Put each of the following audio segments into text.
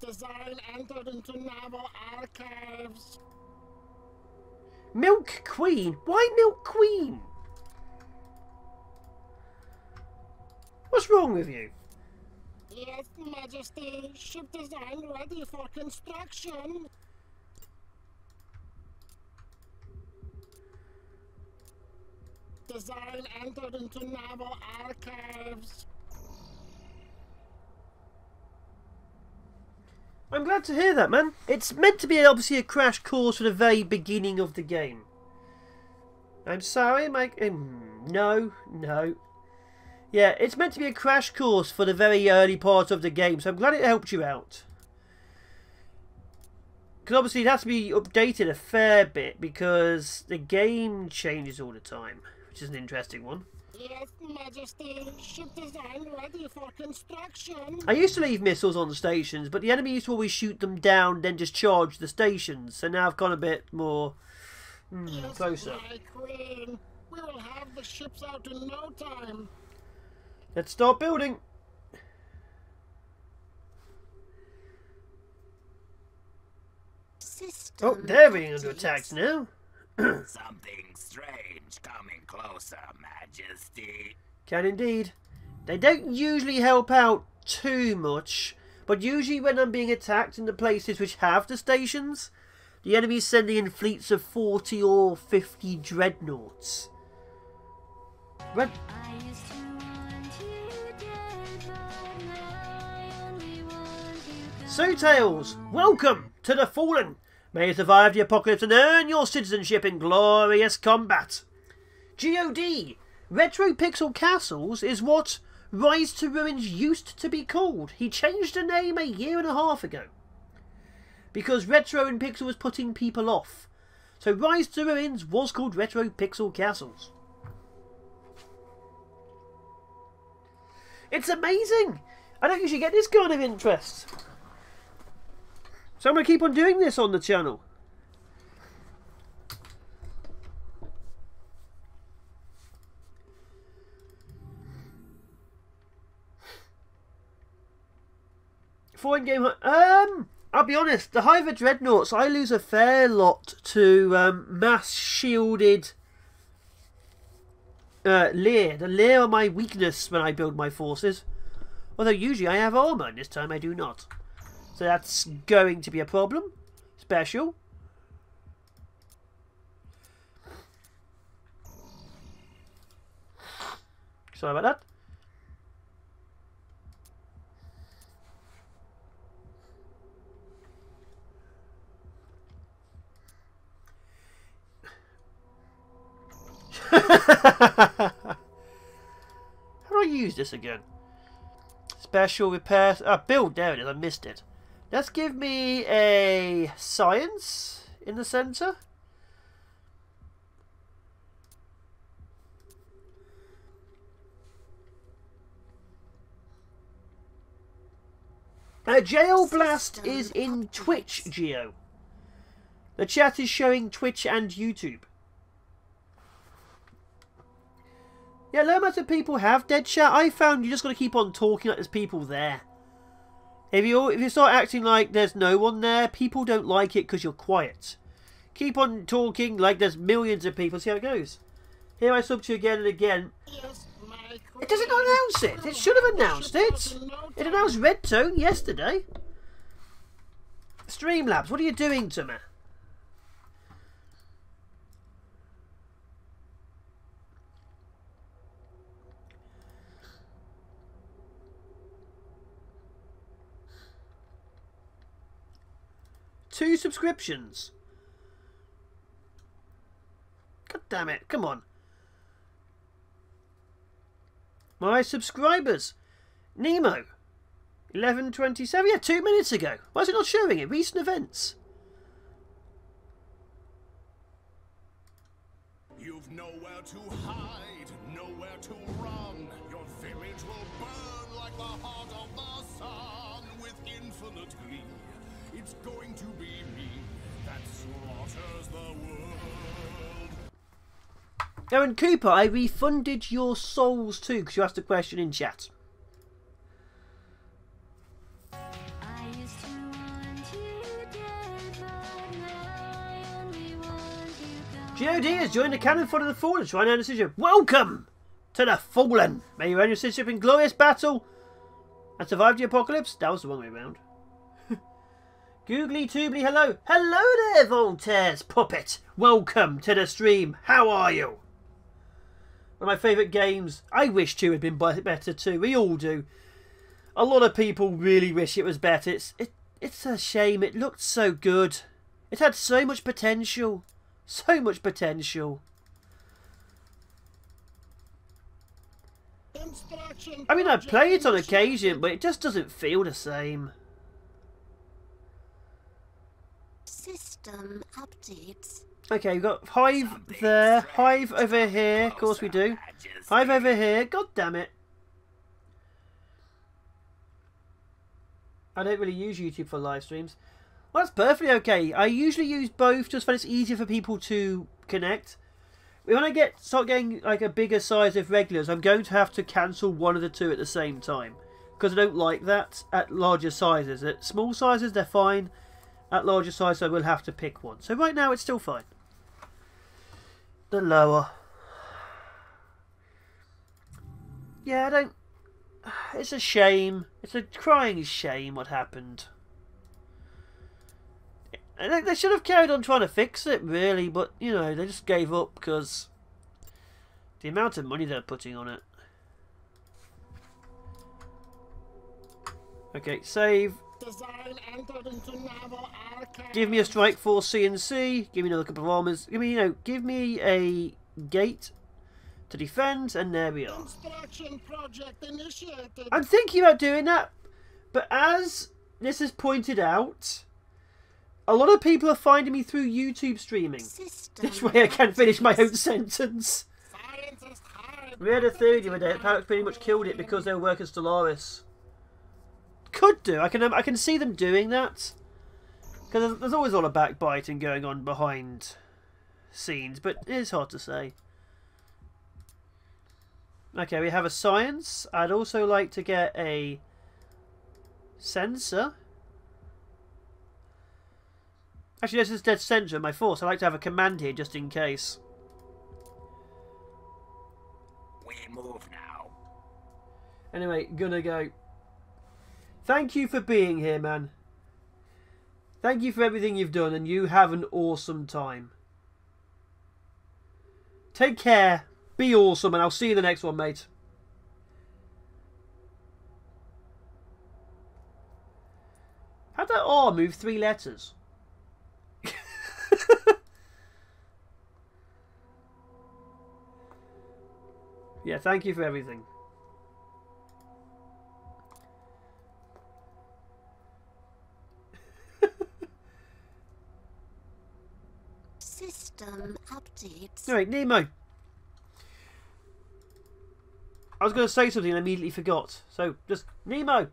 Design entered into naval archives. Milk Queen? Why Milk Queen? What's wrong with you? Yes, Majesty. Ship design ready for construction. Design entered into naval archives. I'm glad to hear that, man. It's meant to be obviously a crash course for the very beginning of the game. I'm sorry, Mike. No. Yeah, it's meant to be a crash course for the very early part of the game, so I'm glad it helped you out. Because obviously it has to be updated a fair bit because the game changes all the time, which is an interesting one. Yes, Majesty. Ship design ready for construction. I used to leave missiles on the stations, but the enemy used to always shoot them down, then just charge the stations. So now I've gone a bit more Yes, closer. my queen. We will have the ships out in no time. Let's start building. System Oh, they're being under attack now. Something strange coming closer, Majesty. Can indeed. They don't usually help out too much, but usually when I'm being attacked in the places which have the stations, the enemy's sending in fleets of 40 or 50 dreadnoughts. Red. Sootails, welcome to the Fallen. May you survive the apocalypse and earn your citizenship in glorious combat. GOD, Retro Pixel Castles is what Rise to Ruins used to be called. He changed the name a year and a half ago because Retro and Pixel was putting people off. So Rise to Ruins was called Retro Pixel Castles. It's amazing. I don't usually get this kind of interest. So I'm going to keep on doing this on the channel. Foreign game. I'll be honest. The Hiver Dreadnoughts, I lose a fair lot to mass shielded Liir. The Liir are my weakness when I build my forces. Although usually I have armor, and this time I do not. So that's going to be a problem. Special. Sorry about that. How do I use this again? Special repairs. Ah, build. There it is. I missed it. Let's give me a science in the centre. Jail Blast is in Twitch, Geo. The chat is showing Twitch and YouTube. Yeah, no matter people have dead chat, I found you just got to keep on talking like there's people there. If you start acting like there's no one there, people don't like it because you're quiet. Keep on talking like there's millions of people. See how it goes. Here I sub to you again and again. It doesn't announce it. It should have announced it. It announced Red Tone yesterday. Streamlabs, what are you doing to me? Two subscriptions. God damn it, come on. My subscribers. Nemo. 11:27. Yeah, 2 minutes ago. Why is it not showing it? Recent events. You've nowhere to hide, nowhere to run. Your village will burn like the heart of the sun with infinite glee. It's going to be me that slaughters the world. Aaron Cooper, I refunded your souls too because you asked a question in chat. GOD has joined the cannon fodder of the Fallen, trying to earn a citizenship. Welcome to the Fallen. May you earn your citizenship in glorious battle and survive the apocalypse. That was the wrong way around. Googly Toobly, hello. Hello there, Voltaire's puppet. Welcome to the stream. How are you? One of my favourite games. I wish 2 had been better too. We all do. A lot of people really wish it was better. It's a shame. It looked so good. It had so much potential. So much potential. I mean, I play it on occasion, but it just doesn't feel the same. System updates. Okay, we've got Hive there, Hive over here, of course we do. Hive over here, god damn it. I don't really use YouTube for live streams. Well, that's perfectly okay. I usually use both just when it's easier for people to connect. When I start getting like a bigger size of regulars, I'm going to have to cancel one of the two at the same time. Because I don't like that at larger sizes. At small sizes, they're fine. At larger sizes, I will have to pick one. So right now, it's still fine. The lower. Yeah, I don't... It's a shame. It's a crying shame what happened. They should have carried on trying to fix it, really. But, you know, they just gave up because... the amount of money they're putting on it. Okay, save. Give me a Strike Force CNC. Give me another couple of armors. Give me, give me a gate to defend, and there we are. I'm thinking about doing that, but as this is pointed out, a lot of people are finding me through YouTube streaming. This way I can finish my own sentence. We had a theory the other day that Paradox pretty much killed it because they were working Stellaris. Could do. I can see them doing that. Because there's always a lot of backbiting going on behind scenes, but it is hard to say. Okay, we have a science. I'd also like to get a sensor. Actually, this is dead center of my force. I'd like to have a command here just in case. We move now. Anyway, gonna go. Thank you for being here, man. Thank you for everything you've done, and you have an awesome time. Take care, be awesome, and I'll see you in the next one, mate. How'd that R move 3 letters? Yeah, thank you for everything. System updates. Alright, Nemo. I was going to say something and I immediately forgot. So, just Nemo.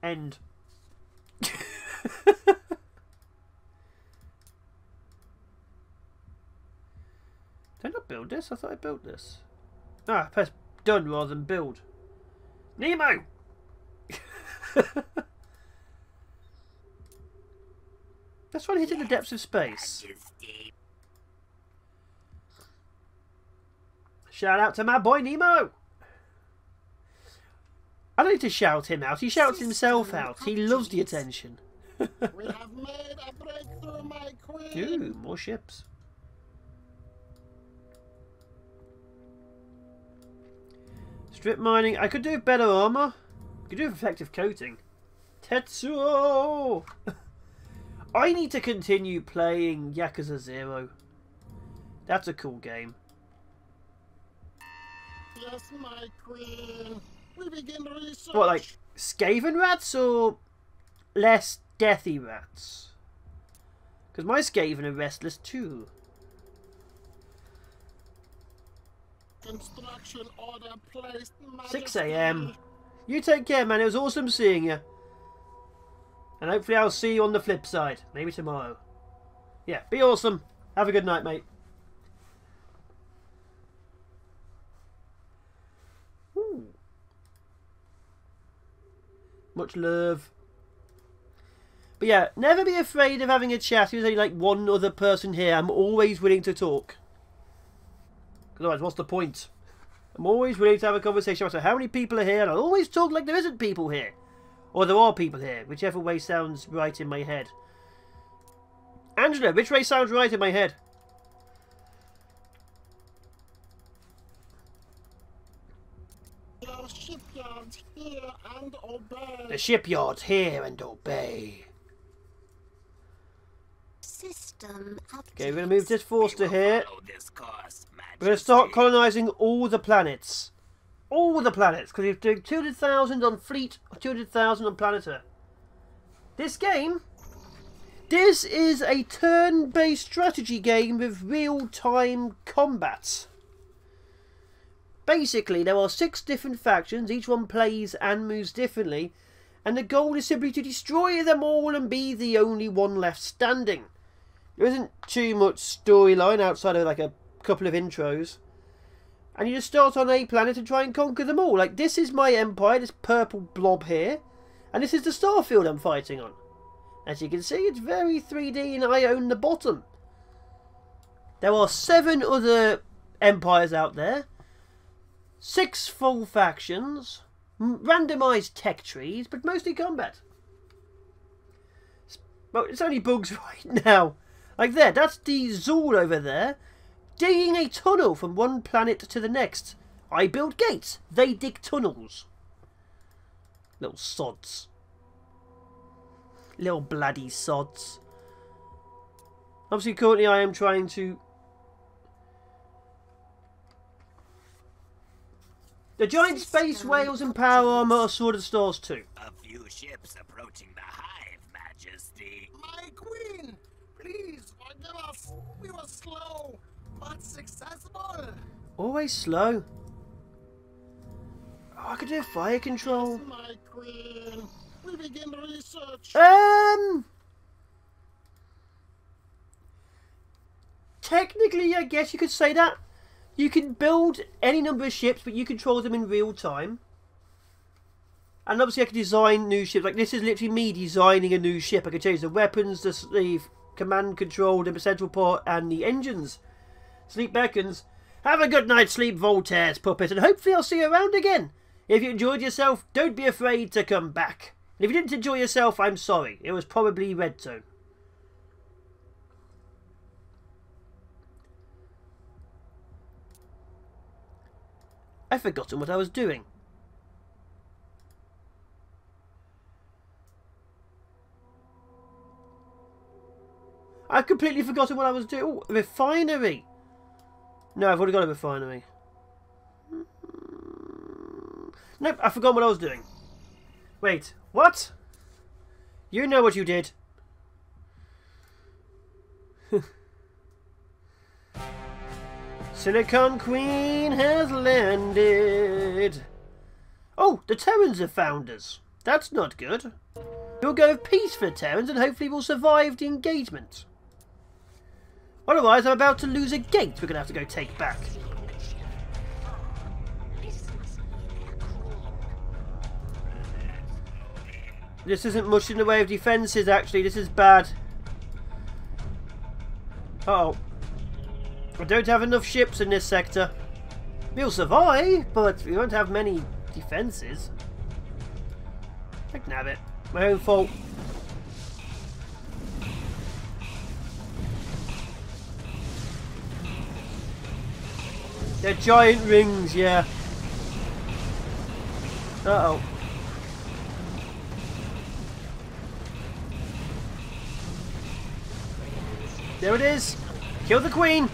End. Did I not build this? I thought I built this. Ah, press done rather than build. Nemo! That's why I hit in the depths of space. Shout out to my boy Nemo! I don't need to shout him out. He shouts himself out. He loves the attention. We have made a breakthrough, my queen. Ooh, more ships. Strip mining. I could do better armor. I could do effective coating. Tetsuo! I need to continue playing Yakuza 0. That's a cool game. Yes, my queen. We begin research. What, like Skaven rats or less deathy rats? Because my Skaven are restless too. Construction order placed, 6 AM. You take care, man. It was awesome seeing you. And hopefully I'll see you on the flip side. Maybe tomorrow. Yeah, be awesome. Have a good night, mate. Ooh. Much love. But yeah, never be afraid of having a chat. There's only like one other person here. I'm always willing to talk. Otherwise, what's the point? I'm always willing to have a conversation about how many people are here, and I'll always talk like there isn't people here. Or there are people here, whichever way sounds right in my head. Angela, which way sounds right in my head? Your shipyards here and obey. The shipyard's here and obey. System updates. Okay, we're going to move this force to here. Follow this course, We're going to start Majesty. colonising all the planets. All the planets. Because we're doing 200,000 on fleet, 200,000 on planeter. This game... This is a turn-based strategy game with real-time combat. Basically, there are 6 different factions. Each one plays and moves differently. And the goal is simply to destroy them all and be the only one left standing. There isn't too much storyline outside of like a couple of intros. And you just start on a planet and try and conquer them all. Like, this is my empire, this purple blob here. And this is the starfield I'm fighting on. As you can see, it's very 3D and I own the bottom. There are 7 other empires out there. 6 full factions. Randomised tech trees, but mostly combat. Well, it's only bugs right now. Like there, that's the Zool over there. Digging a tunnel from one planet to the next. I build gates. They dig tunnels. Little sods. Little bloody sods. Obviously, currently I am trying to... The giant space whales and power armor are Sword of Stars too. A few ships approaching the Hive, Majesty. My queen, please forgive us. We were slow, but successful. Always slow. Oh, I could do fire control. My queen. We begin research. Technically, I guess you could say that. You can build any number of ships, but you control them in real time. And obviously I can design new ships. Like, this is literally me designing a new ship. I can change the weapons, the command control, the central part, and the engines. Sleep beckons. Have a good night's sleep, Voltaire's puppet, and hopefully I'll see you around again. If you enjoyed yourself, don't be afraid to come back. And if you didn't enjoy yourself, I'm sorry. It was probably Redstone. I've forgotten what I was doing. I've completely forgotten what I was doing. Oh, a refinery. No, I've already got a refinery. Nope, I forgot what I was doing. Wait, what? You know what you did. Silicon Queen has landed. Oh, the Terrans have found us. That's not good. We'll go with peace for Terrans and hopefully we'll survive the engagement. Otherwise, I'm about to lose a gate we're going to have to go take back. This isn't much in the way of defences, actually. This is bad. Uh-oh. I don't have enough ships in this sector. We'll survive, but we won't have many defences. I can have it. My own fault. They're giant rings, yeah. Uh-oh. There it is. Kill the queen.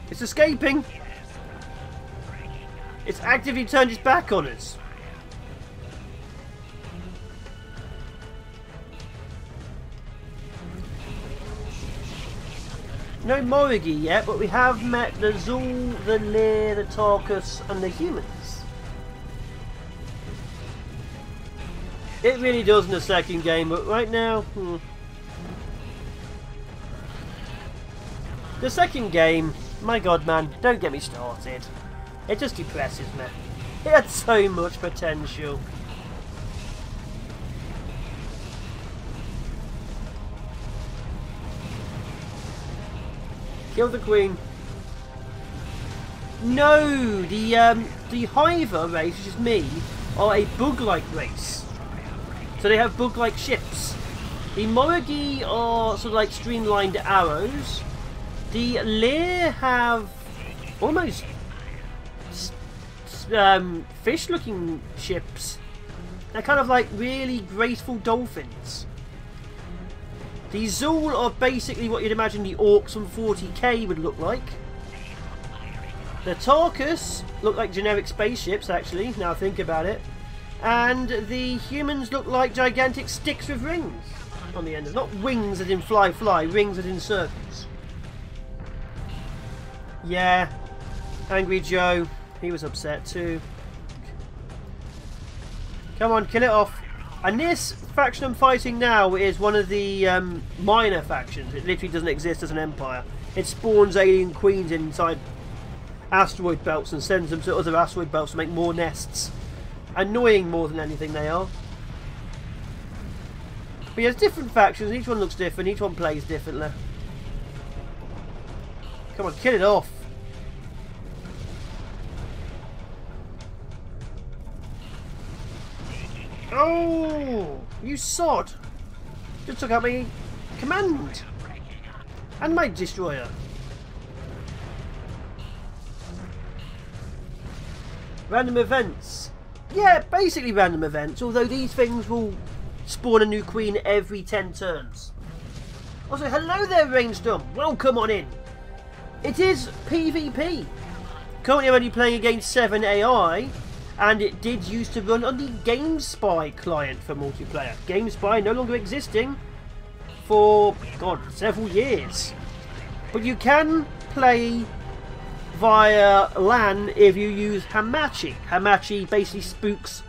It's escaping. It's actively turned its back on us. No Morigi yet, but we have met the Zool, the Liir, the Tarkas, and the humans. It really does in the second game, but right now... The second game, my god man, don't get me started. It just depresses me. It had so much potential. Kill the queen. No, the Hiver race, which is me, are a bug-like race. So they have bug-like ships. The Moragi are sort of like streamlined arrows. The Liir have almost fish-looking ships. They're kind of like really graceful dolphins. The Zul are basically what you'd imagine the orcs from 40k would look like. The Tarkas look like generic spaceships, actually, now I think about it. And the humans look like gigantic sticks with rings on the end. Not wings as in fly, rings as in circles. Yeah, Angry Joe, he was upset too. Come on, kill it off. And this faction I'm fighting now is one of the minor factions. It literally doesn't exist as an empire. It spawns alien queens inside asteroid belts and sends them to other asteroid belts to make more nests. Annoying more than anything they are. But yeah, there's different factions. Each one looks different. Each one plays differently. Come on, kill it off. Oh, you sod! Just took out my command and my destroyer. Random events. Yeah, basically random events, although these things will spawn a new queen every 10 turns. Also, hello there, Rainstorm. Welcome on in. It is PvP. Currently I'm only playing against 7 AI, and it did used to run on the GameSpy client for multiplayer. GameSpy no longer existing for, God, several years. But you can play via LAN if you use Hamachi. Hamachi basically spooks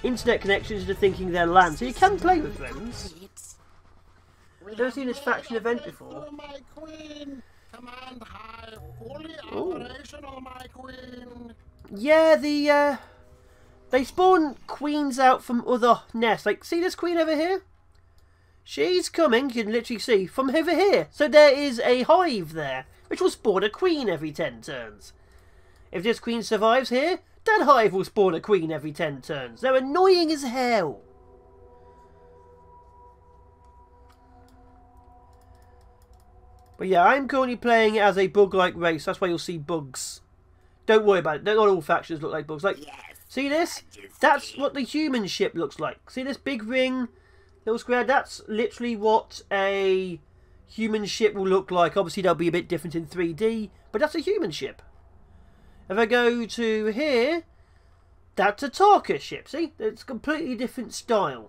internet connections into thinking they're LAN, so you can play with friends. I've never seen this faction event before. Yeah, they spawn queens out from other nests. Like, see this queen over here? She's coming, you can literally see, from over here. So there is a hive there, which will spawn a queen every 10 turns. If this queen survives here, that hive will spawn a queen every 10 turns. They're annoying as hell. But yeah, I'm currently playing as a bug-like race. That's why you'll see bugs. Don't worry about it. Not all factions look like bugs. Like, see this? That's what the human ship looks like. See this big ring, little square? That's literally what a human ship will look like. Obviously, they'll be a bit different in 3D, but that's a human ship. If I go to here, that's a Tarka ship. See? It's a completely different style.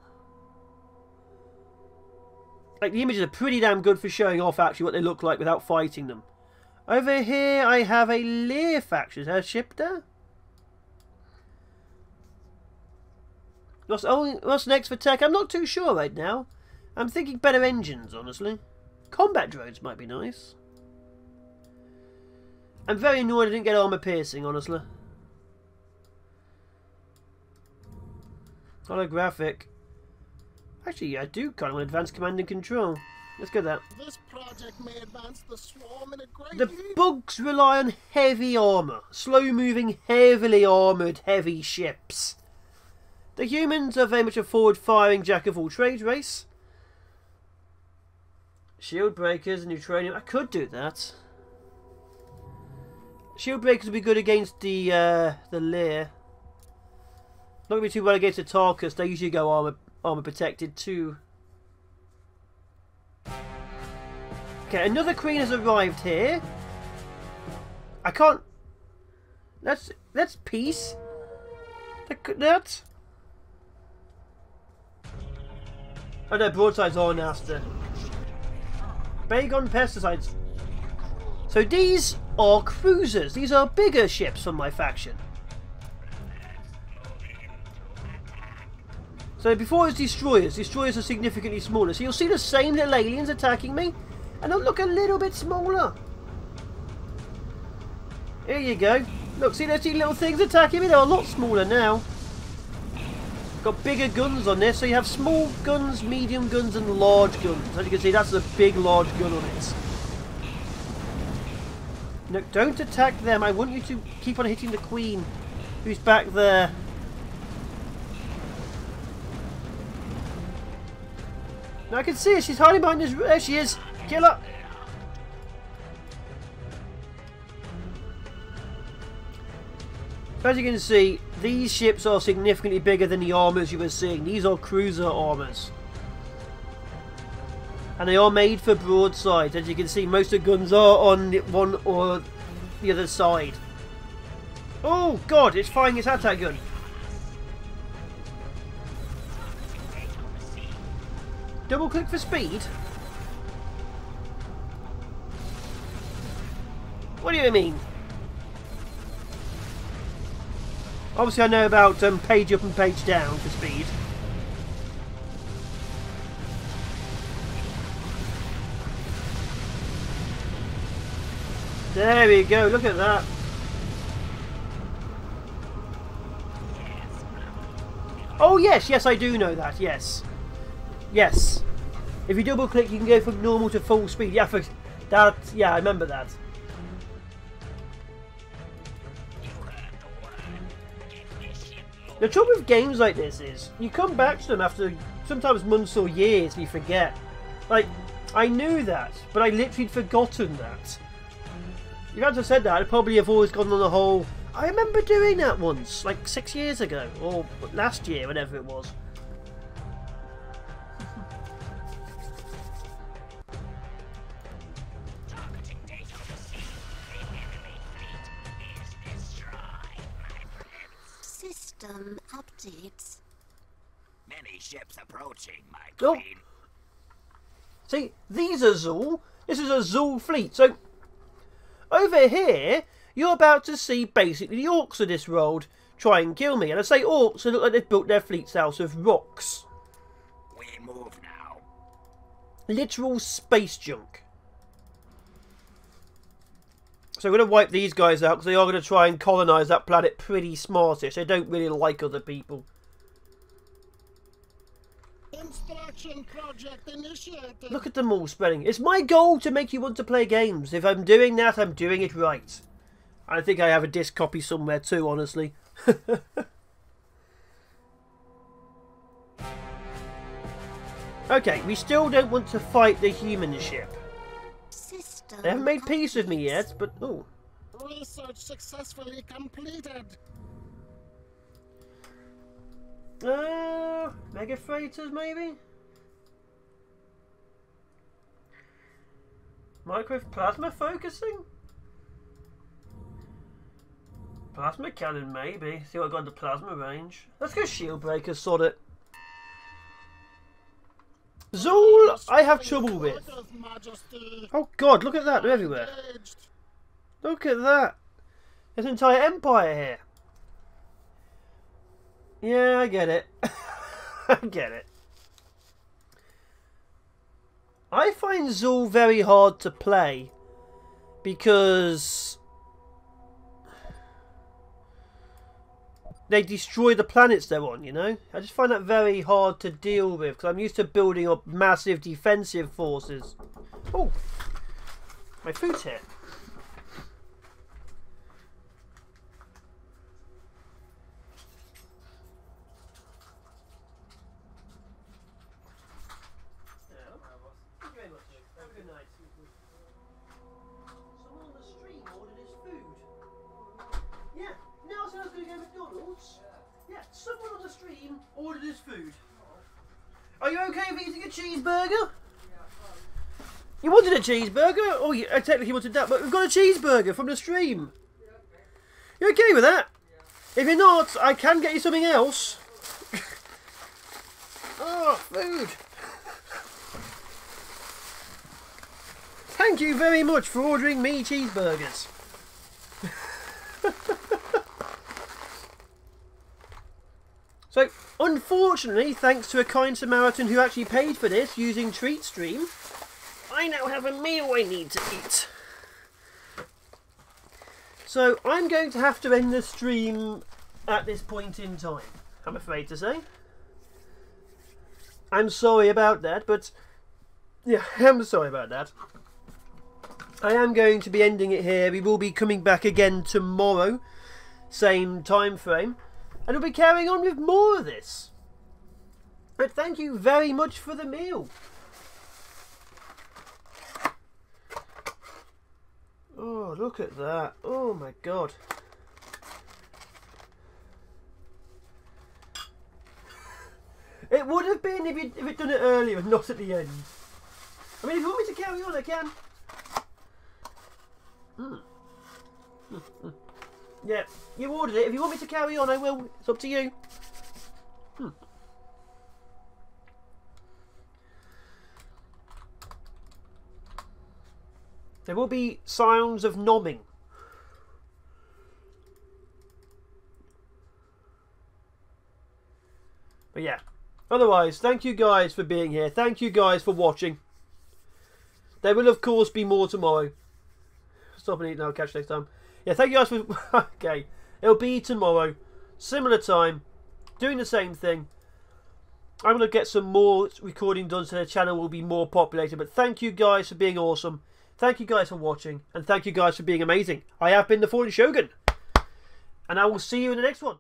Like, the images are pretty damn good for showing off actually what they look like without fighting them. Over here, I have a Liir faction. Is there a ship there? What's next for tech? I'm not too sure right now. I'm thinking better engines, honestly. Combat drones might be nice. I'm very annoyed I didn't get armor piercing, honestly. Holographic. Actually, I do kind of want advanced command and control. Let's go that. This project may advance the swarm in a great The bugs rely on heavy armor. Slow-moving, heavily armored, heavy ships. The humans are very much a forward-firing jack-of-all-trades race. Shield breakers and neutronium. I could do that. Shield breakers would be good against the Liir. Not going to be too well against the Tarkas. They usually go armor protected too. Okay, another queen has arrived here. I can't. That's peace. That. Oh no, broadsides are nasty. Bagon pesticides. So these are cruisers. These are bigger ships from my faction. So before it's destroyers, destroyers are significantly smaller. So you'll see the same little aliens attacking me, and they'll look a little bit smaller. Here you go. Look, see those two little things attacking me? They're a lot smaller now. Got bigger guns on this, so you have small guns, medium guns, and large guns. As you can see, that's a big, large gun on it. No, don't attack them. I want you to keep on hitting the queen, who's back there. Now I can see her. She's hiding behind this. There she is. Kill her. As you can see, these ships are significantly bigger than the armours you were seeing. These are cruiser armours. And they are made for broadside. As you can see, most of the guns are on one or the other side. Oh god, it's firing its attack gun. Double click for speed? What do you mean? Obviously I know about page up and page down for speed. There we go, look at that. Oh yes, yes I do know that, yes. Yes. If you double click you can go from normal to full speed. Yeah, I remember that. The trouble with games like this is, you come back to them after sometimes months or years and you forget. Like, I knew that, but I literally had forgotten that. If you hadn't have said that, I'd probably have always gone on the whole, I remember doing that once, like 6 years ago, or last year, whenever it was. System updates. Many ships approaching, my Oh. queen. See, these are Zul. This is a Zul fleet. So, over here, you're about to see basically the orcs of this world try and kill me. And I say orcs, they look like they've built their fleets out of rocks. We move now. Literal space junk. So we're going to wipe these guys out because they are going to try and colonise that planet pretty smartish. They don't really like other people. Instruction project initiated. Look at them all spreading. It's my goal to make you want to play games. If I'm doing that, I'm doing it right. I think I have a disc copy somewhere too, honestly. Okay, we still don't want to fight the human ship. System They haven't made peace with me yet, but... oh. Research successfully completed. Mega freighters maybe? Micro plasma focusing? Plasma cannon maybe. See what I got in the plasma range. Let's go shield breakers, sod it. Zul, I have trouble with. Oh god, look at that, they're everywhere. Look at that. There's an entire empire here. Yeah, I get it. I get it. I find Zul very hard to play because they destroy the planets they're on, you know? I just find that very hard to deal with because I'm used to building up massive defensive forces. Oh, my food's here. Someone on the stream ordered his food. Are you okay with eating a cheeseburger? You wanted a cheeseburger? Oh, I technically wanted that, but we've got a cheeseburger from the stream. You okay with that? If you're not, I can get you something else. Oh, food. Thank you very much for ordering me cheeseburgers. So, unfortunately, thanks to a kind Samaritan who actually paid for this using TreatStream, I now have a meal I need to eat. So, I'm going to have to end the stream at this point in time, I'm afraid to say. I'm sorry about that, but... yeah, I'm sorry about that. I am going to be ending it here. We will be coming back again tomorrow, same time frame, and we'll be carrying on with more of this. But thank you very much for the meal. Oh, look at that. Oh my god. It would have been if you'd done it earlier and not at the end. I mean, if you want me to carry on, I can. Yeah, you ordered it. If you want me to carry on, I will. It's up to you. There will be sounds of nomming. But yeah. Otherwise, thank you guys for being here. Thank you guys for watching. There will, of course, be more tomorrow. Stop and eat now. Catch you next time. Yeah, thank you guys for... Okay. It'll be tomorrow. Similar time. Doing the same thing. I'm going to get some more recording done so the channel will be more populated. But thank you guys for being awesome. Thank you guys for watching. And thank you guys for being amazing. I have been the FallenShogun. And I will see you in the next one.